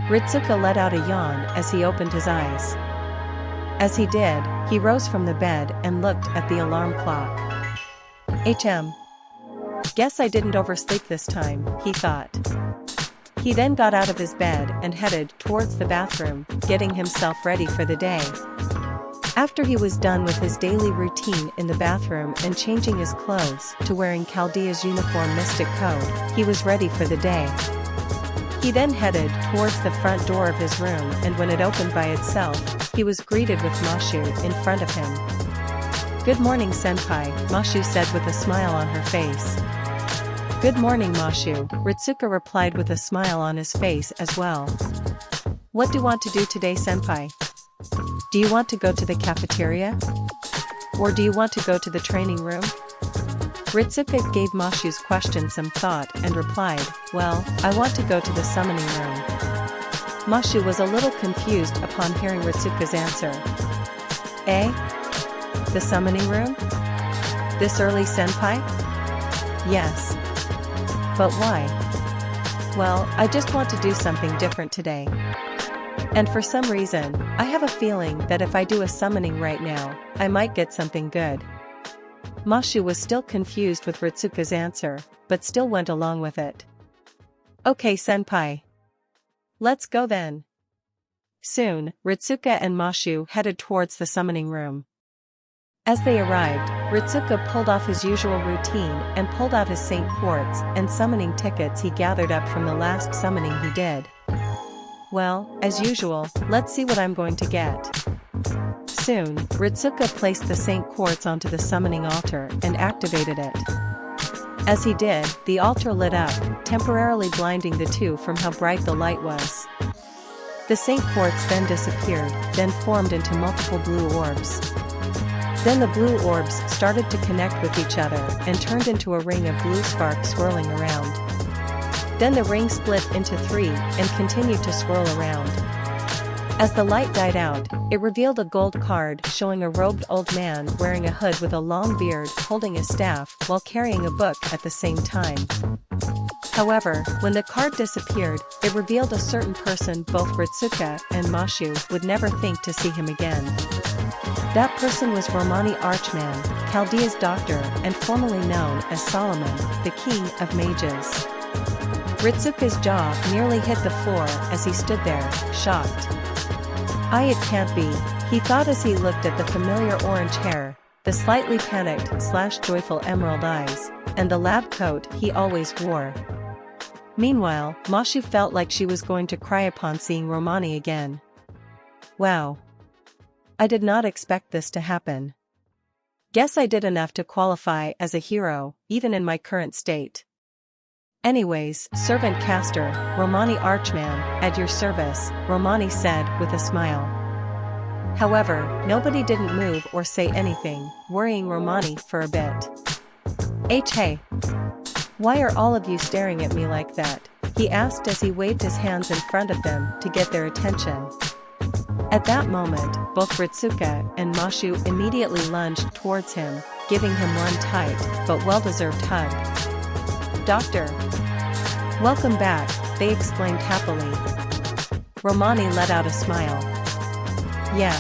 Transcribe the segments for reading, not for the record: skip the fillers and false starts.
Ritsuka let out a yawn as he opened his eyes. As he did, he rose from the bed and looked at the alarm clock. Guess I didn't oversleep this time, he thought. He then got out of his bed and headed towards the bathroom, getting himself ready for the day. After he was done with his daily routine in the bathroom and changing his clothes to wearing Chaldea's uniform mystic code, he was ready for the day. He then headed towards the front door of his room, and when it opened by itself, he was greeted with Mashu in front of him. "Good morning, senpai," Mashu said with a smile on her face. "Good morning, Mashu," Ritsuka replied with a smile on his face as well. "What do you want to do today, senpai? Do you want to go to the cafeteria? Or do you want to go to the training room?" Ritsuka gave Mashu's question some thought and replied, "Well, I want to go to the summoning room." Mashu was a little confused upon hearing Ritsuka's answer. The summoning room? This early, senpai? Yes. But why? Well, I just want to do something different today. And for some reason, I have a feeling that if I do a summoning right now, I might get something good. Mashu was still confused with Ritsuka's answer, but still went along with it. "Okay, senpai. Let's go then." Soon, Ritsuka and Mashu headed towards the summoning room. As they arrived, Ritsuka pulled off his usual routine and pulled out his Saint Quartz and summoning tickets he gathered up from the last summoning he did. "Well, as usual, let's see what I'm going to get." Soon, Ritsuka placed the Saint Quartz onto the summoning altar and activated it. As he did, the altar lit up, temporarily blinding the two from how bright the light was. The Saint Quartz then disappeared, then formed into multiple blue orbs. Then the blue orbs started to connect with each other and turned into a ring of blue spark swirling around. Then the ring split into 3 and continued to swirl around. As the light died out, it revealed a gold card showing a robed old man wearing a hood with a long beard holding a staff while carrying a book at the same time. However, when the card disappeared, it revealed a certain person both Ritsuka and Mashu would never think to see him again. That person was Romani Archman, Chaldea's doctor and formerly known as Solomon, the king of mages. Ritsuka's jaw nearly hit the floor as he stood there, shocked. It can't be, he thought as he looked at the familiar orange hair, the slightly panicked/joyful emerald eyes, and the lab coat he always wore. Meanwhile, Mashu felt like she was going to cry upon seeing Romani again. Wow. I did not expect this to happen. Guess I did enough to qualify as a hero, even in my current state. Anyways, servant caster, Romani Archman, at your service, Romani said with a smile. However, nobody didn't move or say anything, worrying Romani for a bit. Hey. Why are all of you staring at me like that? He asked as he waved his hands in front of them to get their attention. At that moment, both Ritsuka and Mashu immediately lunged towards him, giving him one tight, but well-deserved hug. "Doctor! Welcome back," they exclaimed happily. Romani let out a smile. "Yeah.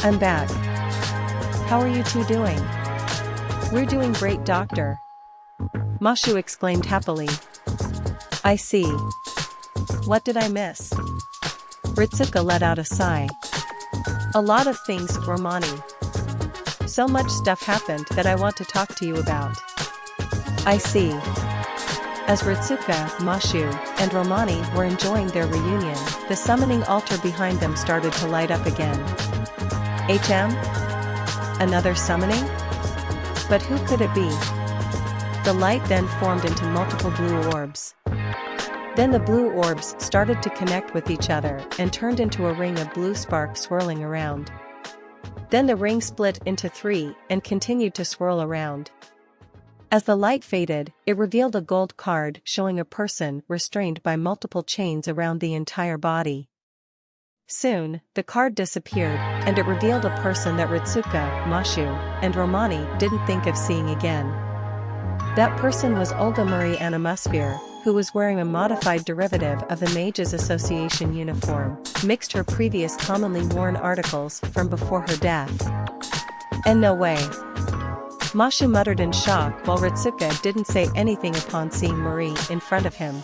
I'm back. How are you two doing?" "We're doing great, doctor," Mashu exclaimed happily. "I see. What did I miss?" Ritsuka let out a sigh. "A lot of things, Romani. So much stuff happened that I want to talk to you about." "I see." As Ritsuka, Mashu, and Romani were enjoying their reunion, the summoning altar behind them started to light up again. Another summoning? But who could it be? The light then formed into multiple blue orbs. Then the blue orbs started to connect with each other and turned into a ring of blue spark swirling around. Then the ring split into 3 and continued to swirl around. As the light faded, it revealed a gold card showing a person restrained by multiple chains around the entire body. Soon, the card disappeared, and it revealed a person that Ritsuka, Mashu, and Romani didn't think of seeing again. That person was Olga Marie Animusphere, who was wearing a modified derivative of the Mages Association uniform, mixed her previous commonly worn articles from before her death. And no way. Mashu muttered in shock while Ritsuka didn't say anything upon seeing Marie in front of him.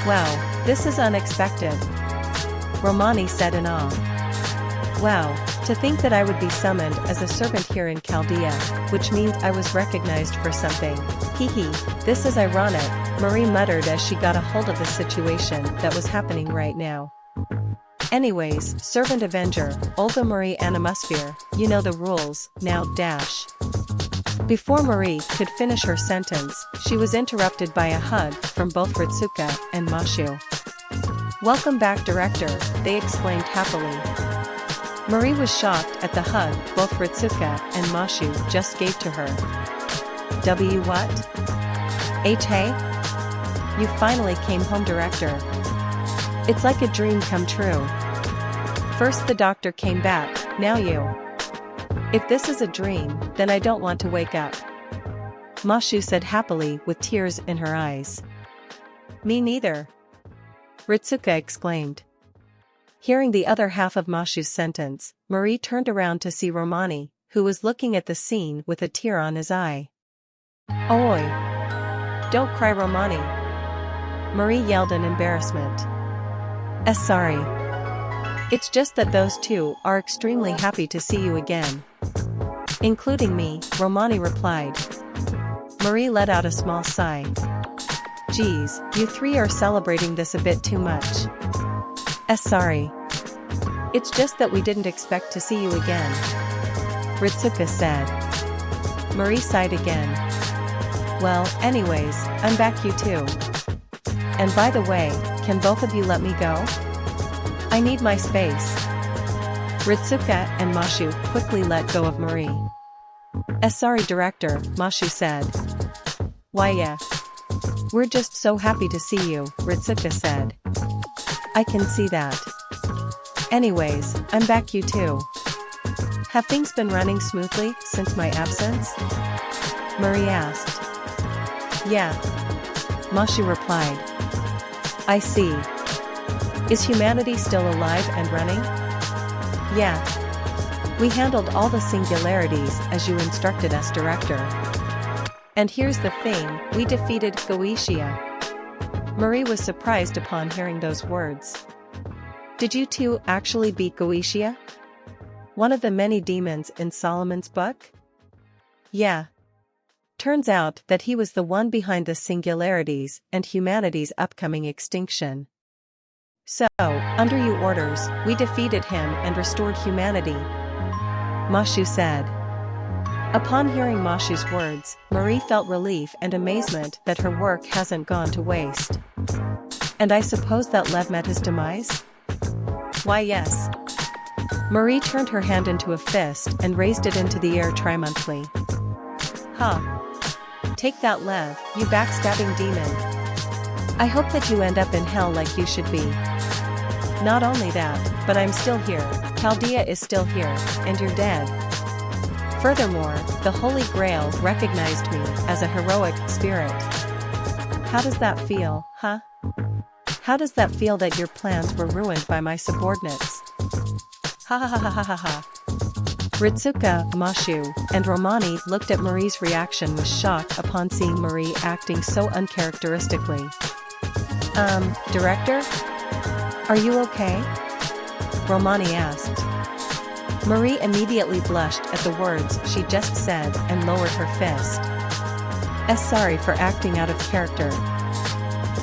Wow, this is unexpected, Romani said in awe. Wow, to think that I would be summoned as a servant here in Chaldea, which means I was recognized for something. Hee, this is ironic, Marie muttered as she got a hold of the situation that was happening right now. Anyways, Servant Avenger, Olga Marie Animusphere, you know the rules, now dash. Before Marie could finish her sentence, she was interrupted by a hug from both Ritsuka and Mashu. Welcome back, Director, they exclaimed happily. Marie was shocked at the hug both Ritsuka and Mashu just gave to her. W what? Hey? You finally came home, Director. It's like a dream come true. First the doctor came back, now you. If this is a dream, then I don't want to wake up. Mashu said happily with tears in her eyes. Me neither, Ritsuka exclaimed. Hearing the other half of Mashu's sentence, Marie turned around to see Romani, who was looking at the scene with a tear on his eye. Oi! Don't cry, Romani! Marie yelled in embarrassment. Sorry. It's just that those two are extremely happy to see you again. Including me, Romani replied. Marie let out a small sigh. Geez, you three are celebrating this a bit too much. Sorry. It's just that we didn't expect to see you again, Ritsuka said. Marie sighed again. Well, anyways, I'm back, you too. And by the way, can both of you let me go? I need my space. Ritsuka and Mashu quickly let go of Marie. Sorry, Director, Mashu said. Why yeah. We're just so happy to see you, Ritsuka said. I can see that. Anyways, I'm back, you too. Have things been running smoothly since my absence? Marie asked. Yeah. Mashu replied. I see. Is humanity still alive and running? Yeah. We handled all the singularities as you instructed us, Director. And here's the thing, we defeated Goetia. Marie was surprised upon hearing those words. Did you two actually beat Goetia? One of the many demons in Solomon's book? Yeah. Turns out that he was the one behind the singularities and humanity's upcoming extinction. So, under your orders, we defeated him and restored humanity, Mashu said. Upon hearing Mashu's words, Marie felt relief and amazement that her work hasn't gone to waste. And I suppose that Lev met his demise? Why yes. Marie turned her hand into a fist and raised it into the air triumphantly. Huh. Take that, Lev, you backstabbing demon. I hope that you end up in hell like you should be. Not only that, but I'm still here, Chaldea is still here, and you're dead. Furthermore, the Holy Grail recognized me as a heroic spirit. How does that feel, huh? How does that feel that your plans were ruined by my subordinates? Ha ha ha ha ha ha ha. Ritsuka, Mashu, and Romani looked at Marie's reaction with shock upon seeing Marie acting so uncharacteristically. Director? Are you okay? Romani asked. Marie immediately blushed at the words she just said and lowered her fist. Sorry for acting out of character.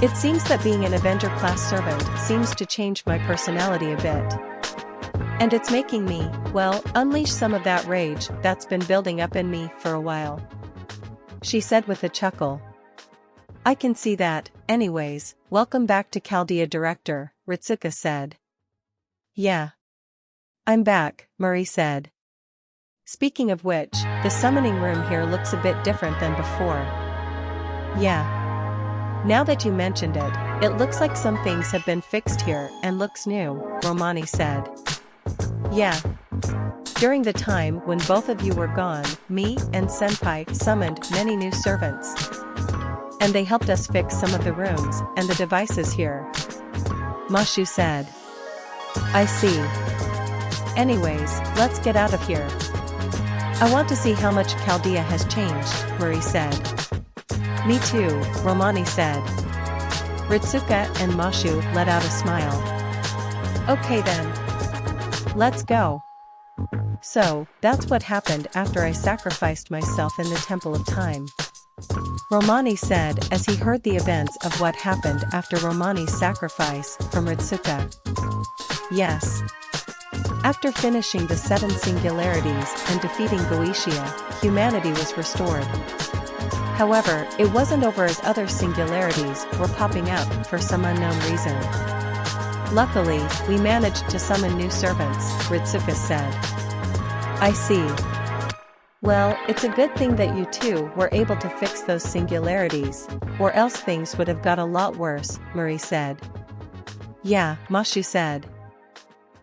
It seems that being an Avenger-class servant seems to change my personality a bit. And it's making me, well, unleash some of that rage that's been building up in me for a while, she said with a chuckle. I can see that. Anyways, welcome back to Chaldea, Director, Ritsuka said. Yeah. I'm back, Marie said. Speaking of which, the summoning room here looks a bit different than before. Yeah. Now that you mentioned it, it looks like some things have been fixed here and looks new, Romani said. Yeah. During the time when both of you were gone, me and Senpai summoned many new servants. and they helped us fix some of the rooms and the devices here," Mashu said. "I see. Anyways, let's get out of here. I want to see how much Chaldea has changed," Marie said. "Me too," Romani said. Ritsuka and Mashu let out a smile. "Okay then. Let's go." "So, that's what happened after I sacrificed myself in the Temple of Time," Romani said as he heard the events of what happened after Romani's sacrifice from Ritsuka. "Yes. After finishing the 7 singularities and defeating Goetia, humanity was restored. However, it wasn't over as other singularities were popping up for some unknown reason. Luckily, we managed to summon new servants," Ritsuka said. "I see. Well, it's a good thing that you two were able to fix those singularities, or else things would have got a lot worse," Marie said. "Yeah," Mashu said.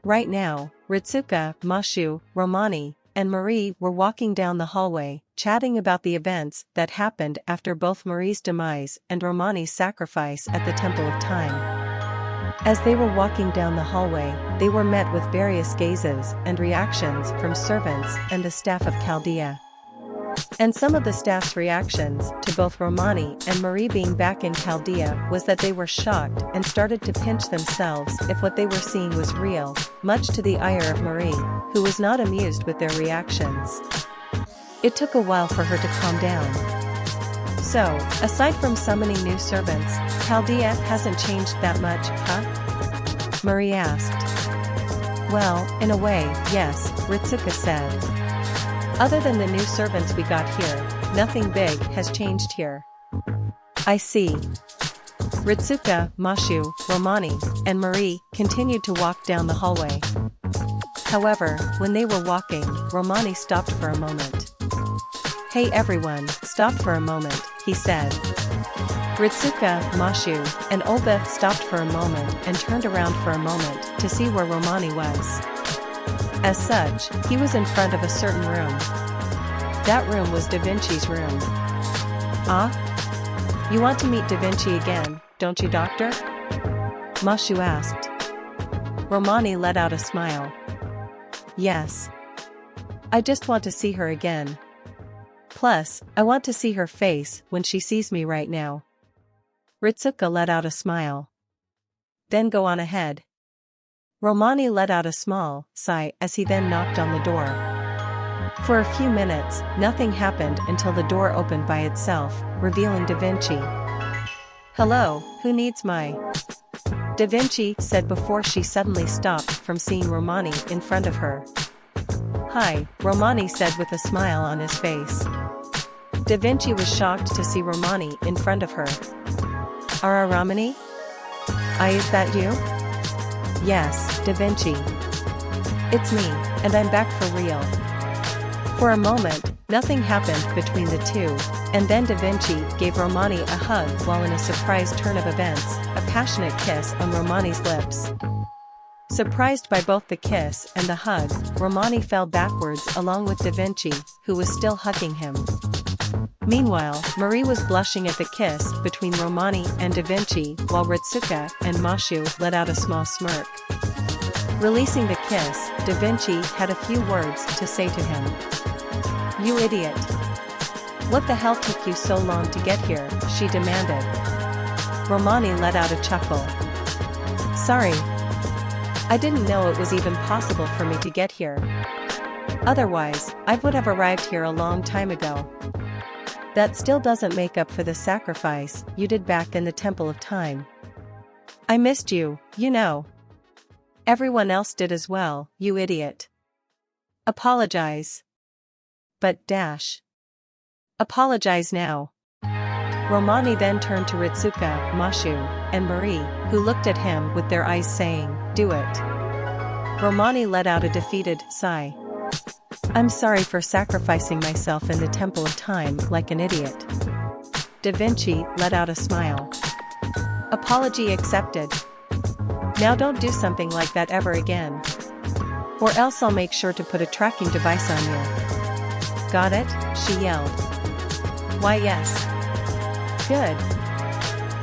Right now, Ritsuka, Mashu, Romani, and Marie were walking down the hallway, chatting about the events that happened after both Marie's demise and Romani's sacrifice at the Temple of Time. As they were walking down the hallway, they were met with various gazes and reactions from servants and the staff of Chaldea. And some of the staff's reactions to both Romani and Marie being back in Chaldea was that they were shocked and started to pinch themselves if what they were seeing was real, much to the ire of Marie, who was not amused with their reactions. It took a while for her to calm down. "So, aside from summoning new servants, Chaldea hasn't changed that much, huh?" Marie asked. "Well, in a way, yes," Ritsuka said. "Other than the new servants we got here, nothing big has changed here." "I see." Ritsuka, Mashu, Romani, and Marie continued to walk down the hallway. However, when they were walking, Romani stopped for a moment. "Hey everyone, stop for a moment," he said. Ritsuka, Mashu, and Olga stopped for a moment and turned around for a moment to see where Romani was. As such, he was in front of a certain room. That room was Da Vinci's room. "Ah? You want to meet Da Vinci again, don't you, Doctor?" Mashu asked. Romani let out a smile. "Yes. I just want to see her again. Plus, I want to see her face when she sees me right now." Ritsuka let out a smile. "Then go on ahead." Romani let out a small sigh as he then knocked on the door. For a few minutes, nothing happened until the door opened by itself, revealing Da Vinci. "Hello, who needs my—" Da Vinci said before she suddenly stopped from seeing Romani in front of her. "Hi," Romani said with a smile on his face. Da Vinci was shocked to see Romani in front of her. "Ara Ramani? Is that you?" "Yes, Da Vinci. It's me, and I'm back for real." For a moment, nothing happened between the two, and then Da Vinci gave Romani a hug while in a surprise turn of events, a passionate kiss on Romani's lips. Surprised by both the kiss and the hug, Romani fell backwards along with Da Vinci, who was still hugging him. Meanwhile, Marie was blushing at the kiss between Romani and Da Vinci while Ritsuka and Mashu let out a small smirk. Releasing the kiss, Da Vinci had a few words to say to him. "You idiot. What the hell took you so long to get here?" she demanded. Romani let out a chuckle. "Sorry. I didn't know it was even possible for me to get here. Otherwise, I would have arrived here a long time ago. That still doesn't make up for the sacrifice you did back in the Temple of Time. I missed you, you know. Everyone else did as well, you idiot. Apologize. But dash. Apologize now." Romani then turned to Ritsuka, Mashu, and Marie, who looked at him with their eyes saying, "Do it." Romani let out a defeated sigh. "I'm sorry for sacrificing myself in the Temple of Time like an idiot." Da Vinci let out a smile. "Apology accepted. Now don't do something like that ever again. Or else I'll make sure to put a tracking device on you. Got it?" she yelled. "Why yes. Good."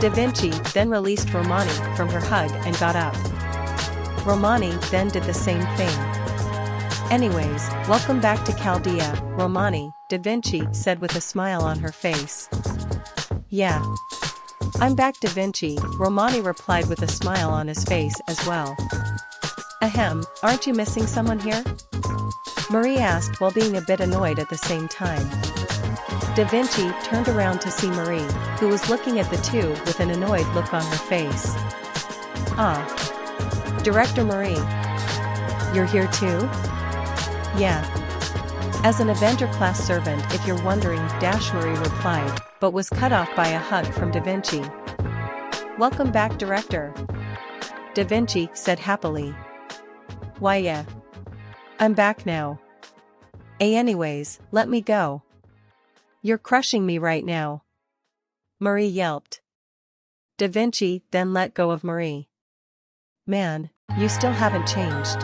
Da Vinci then released Romani from her hug and got up. Romani then did the same thing. Anyways, welcome back to Chaldea, Romani, Da Vinci said with a smile on her face. Yeah. I'm back, Da Vinci, Romani replied with a smile on his face as well. Ahem, aren't you missing someone here? Marie asked while being a bit annoyed at the same time. Da Vinci turned around to see Marie, who was looking at the two with an annoyed look on her face. Ah. Director Marie. You're here too? Yeah. As an Avenger-class servant, if you're wondering, Marie replied, but was cut off by a hug from Da Vinci. Welcome back, Director. Da Vinci said happily. Why yeah. I'm back now. Anyways, let me go. You're crushing me right now. Marie yelped. Da Vinci then let go of Marie. Man, you still haven't changed.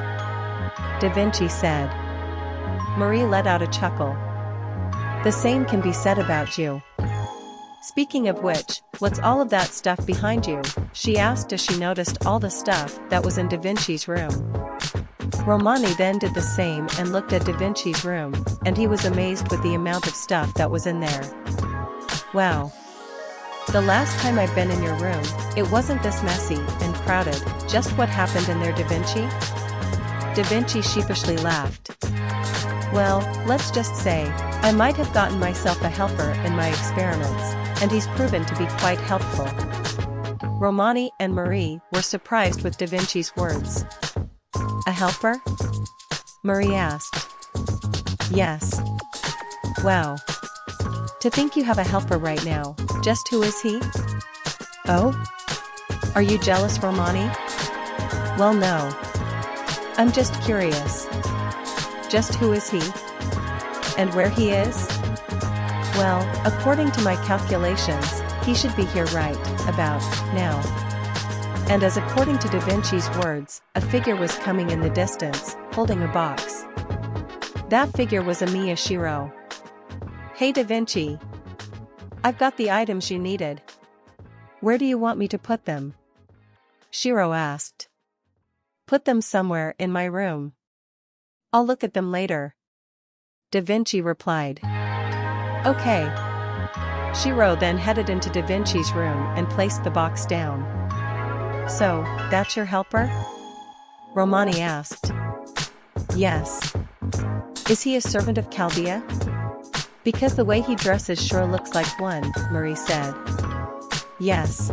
Da Vinci said. Marie let out a chuckle. The same can be said about you. Speaking of which, what's all of that stuff behind you? She asked as she noticed all the stuff that was in Da Vinci's room. Romani then did the same and looked at Da Vinci's room, and he was amazed with the amount of stuff that was in there. Wow. The last time I've been in your room, it wasn't this messy and crowded. Just what happened in there, Da Vinci? Da Vinci sheepishly laughed. Well, let's just say, I might have gotten myself a helper in my experiments, and he's proven to be quite helpful. Romani and Marie were surprised with Da Vinci's words. A helper? Marie asked. Yes. Wow. To think you have a helper right now. Just who is he? Oh? Are you jealous, Romani? Well, no. I'm just curious. Just who is he? And where he is? Well, according to my calculations, he should be here right about now. And as according to Da Vinci's words, a figure was coming in the distance, holding a box. That figure was Emiya Shirou. Hey Da Vinci. I've got the items you needed. Where do you want me to put them? Shirou asked. Put them somewhere in my room. I'll look at them later. Da Vinci replied. Okay. Shirou then headed into Da Vinci's room and placed the box down. So, that's your helper? Romani asked. Yes. Is he a servant of Chaldea? Because the way he dresses sure looks like one, Marie said. Yes.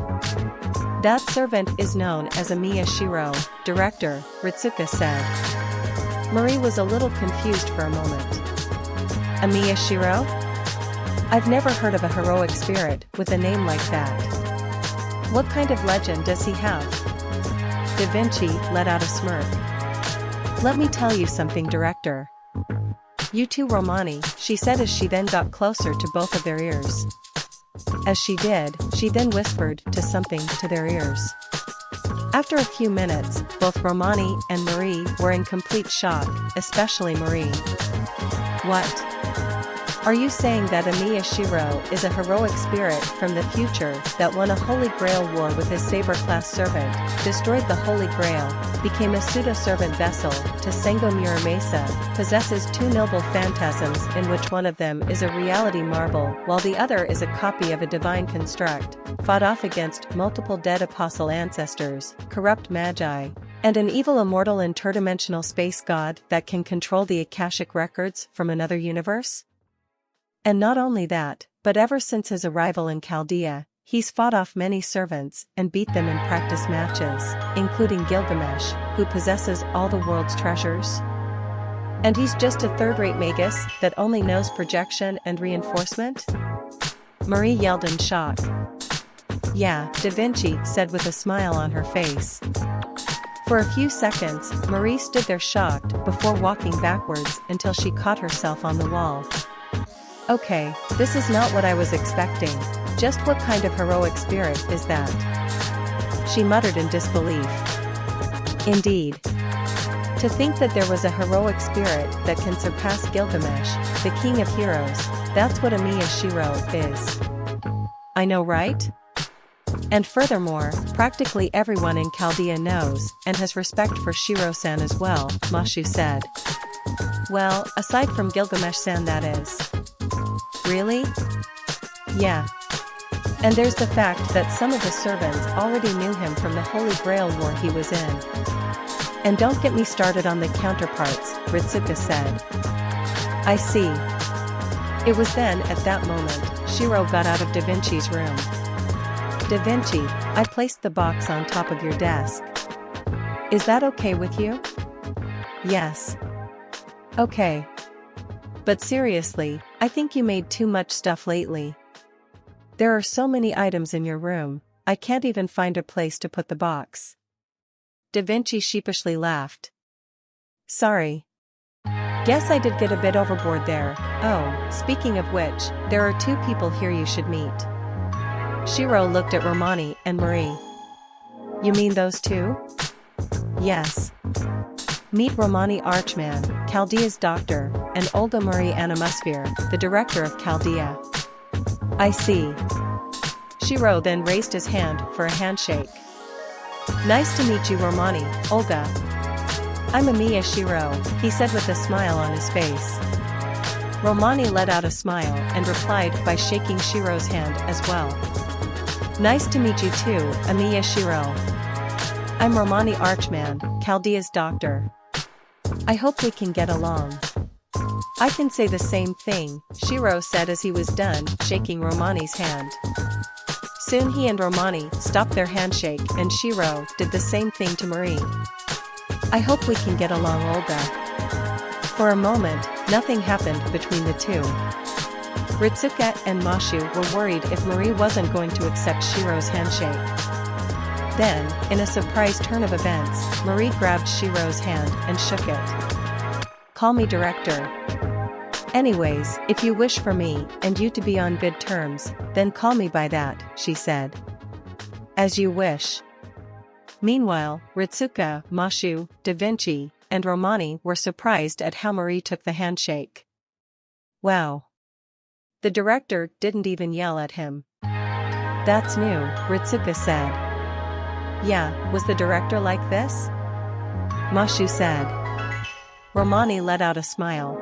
That servant is known as Emiya Shirou, Director, Ritsuka said. Marie was a little confused for a moment. Emiya Shirou? I've never heard of a heroic spirit with a name like that. What kind of legend does he have? Da Vinci let out a smirk. Let me tell you something, Director. You too, Romani, she said as she then got closer to both of their ears. As she did, she then whispered to something to their ears. After a few minutes, both Romani and Marie were in complete shock, especially Marie. What? Are you saying that Emiya Shirou is a heroic spirit from the future that won a Holy Grail war with his saber-class servant, destroyed the Holy Grail, became a pseudo-servant vessel to Sengo Muramasa, possesses two noble phantasms in which one of them is a reality marble while the other is a copy of a divine construct, fought off against multiple dead apostle ancestors, corrupt magi, and an evil immortal interdimensional space god that can control the Akashic records from another universe? And not only that, but ever since his arrival in Chaldea, he's fought off many servants and beat them in practice matches, including Gilgamesh, who possesses all the world's treasures. And he's just a third-rate magus that only knows projection and reinforcement? Marie yelled in shock. Yeah, Da Vinci said with a smile on her face. For a few seconds, Marie stood there shocked before walking backwards until she caught herself on the wall. Okay, this is not what I was expecting. Just what kind of heroic spirit is that? She muttered in disbelief. Indeed. To think that there was a heroic spirit that can surpass Gilgamesh, the king of heroes, that's what Emiya Shirou is. I know, right? And furthermore, practically everyone in Chaldea knows and has respect for Shirou-san as well, Mashu said. Well, aside from Gilgamesh-san, that is. Really? Yeah. And there's the fact that some of the servants already knew him from the Holy Grail war he was in. And don't get me started on the counterparts, Ritsuka said. I see. It was then, at that moment, Shirou got out of Da Vinci's room. Da Vinci, I placed the box on top of your desk. Is that okay with you? Yes. Okay. But seriously, I think you made too much stuff lately. There are so many items in your room, I can't even find a place to put the box. Da Vinci sheepishly laughed. Sorry. Guess I did get a bit overboard there. Oh, speaking of which, there are two people here you should meet. Shirou looked at Romani and Marie. You mean those two? Yes. Meet Romani Archman, Chaldea's doctor, and Olga Marie Animusphere, the director of Chaldea. I see. Shirou then raised his hand for a handshake. Nice to meet you, Romani, Olga. I'm Emiya Shirou, he said with a smile on his face. Romani let out a smile and replied by shaking Shirou's hand as well. Nice to meet you too, Emiya Shirou. I'm Romani Archman, Chaldea's doctor. I hope we can get along. I can say the same thing, Shirou said as he was done shaking Romani's hand. Soon he and Romani stopped their handshake and Shirou did the same thing to Marie. I hope we can get along, Olga. For a moment, nothing happened between the two. Ritsuka and Mashu were worried if Marie wasn't going to accept Shirou's handshake. Then, in a surprise turn of events, Marie grabbed Shirou's hand and shook it. Call me director. Anyways, if you wish for me and you to be on good terms, then call me by that, she said. As you wish. Meanwhile, Ritsuka, Mashu, Da Vinci, and Romani were surprised at how Marie took the handshake. Wow. The director didn't even yell at him. That's new, Ritsuka said. Yeah, was the director like this? Mashu said. Romani let out a smile.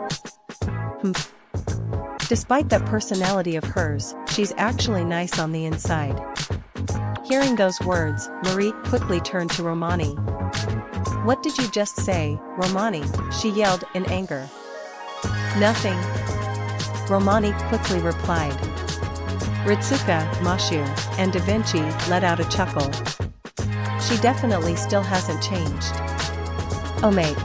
Despite that personality of hers, she's actually nice on the inside. Hearing those words, Marie quickly turned to Romani. What did you just say, Romani? She yelled in anger. Nothing. Romani quickly replied. Ritsuka, Mashu, and Da Vinci let out a chuckle. She definitely still hasn't changed. Omake.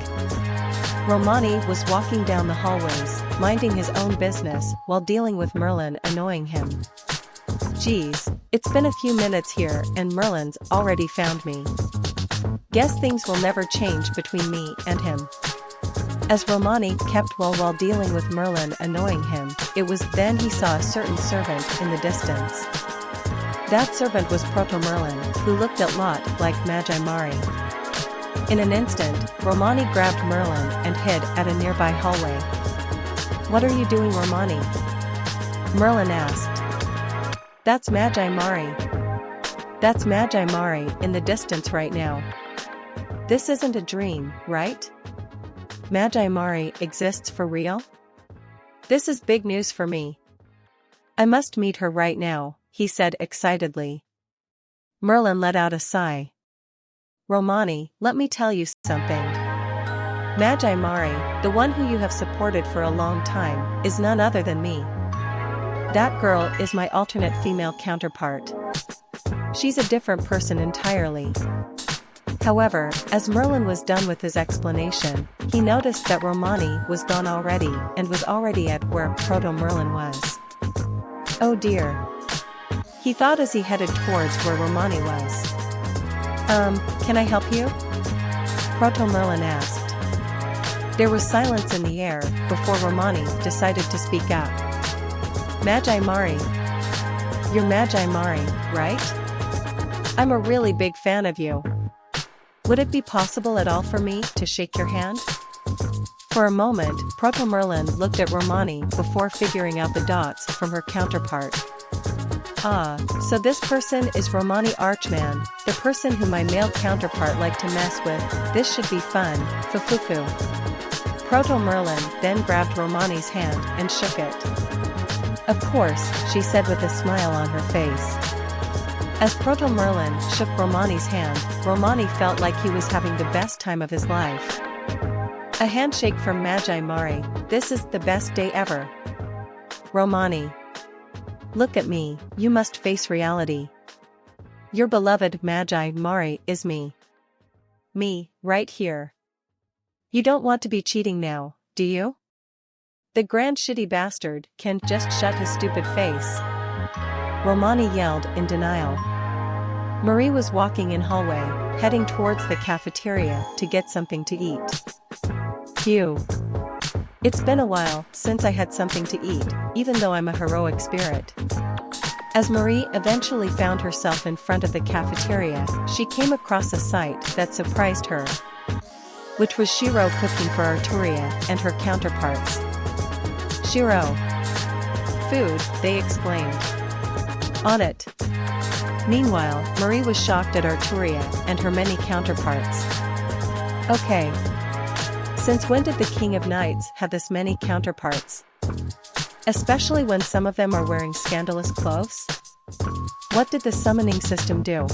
Romani was walking down the hallways, minding his own business while dealing with Merlin annoying him. Geez, it's been a few minutes here and Merlin's already found me. Guess things will never change between me and him. As Romani kept well while dealing with Merlin annoying him, it was then he saw a certain servant in the distance. That servant was Proto Merlin, who looked a lot like Magi Mari. In an instant, Romani grabbed Merlin and hid at a nearby hallway. What are you doing, Romani? Merlin asked. That's Magi Mari. That's Magi Mari in the distance right now. This isn't a dream, right? Magi Mari exists for real? This is big news for me. I must meet her right now, he said excitedly. Merlin let out a sigh. Romani, let me tell you something. Magi Mari, the one who you have supported for a long time, is none other than me. That girl is my alternate female counterpart. She's a different person entirely. However, as Merlin was done with his explanation, he noticed that Romani was gone already and was already at where Proto Merlin was. Oh dear. He thought as he headed towards where Romani was. Can I help you? Proto Merlin asked. There was silence in the air before Romani decided to speak up. Magi Mari. You're Magi Mari, right? I'm a really big fan of you. Would it be possible at all for me to shake your hand? For a moment, Proto Merlin looked at Romani before figuring out the dots from her counterpart. Ah, so this person is Romani Archman, the person who my male counterpart liked to mess with. This should be fun, fufufu. Proto Merlin then grabbed Romani's hand and shook it. Of course, she said with a smile on her face. As Proto Merlin shook Romani's hand, Romani felt like he was having the best time of his life. A handshake from Magi Mari. This is the best day ever. Romani. Look at me, you must face reality. Your beloved Magi Mari is me. Me, right here. You don't want to be cheating now, do you? The grand shitty bastard can't just shut his stupid face. Romani yelled in denial. Marie was walking in hallway, heading towards the cafeteria to get something to eat. Phew. It's been a while since I had something to eat, even though I'm a heroic spirit. As Marie eventually found herself in front of the cafeteria, she came across a sight that surprised her. Which was Shirou cooking for Arturia and her counterparts. Shirou. Food, they exclaimed. On it. Meanwhile, Marie was shocked at Arturia and her many counterparts. Okay. Since when did the King of Knights have this many counterparts? Especially when some of them are wearing scandalous clothes? What did the summoning system do?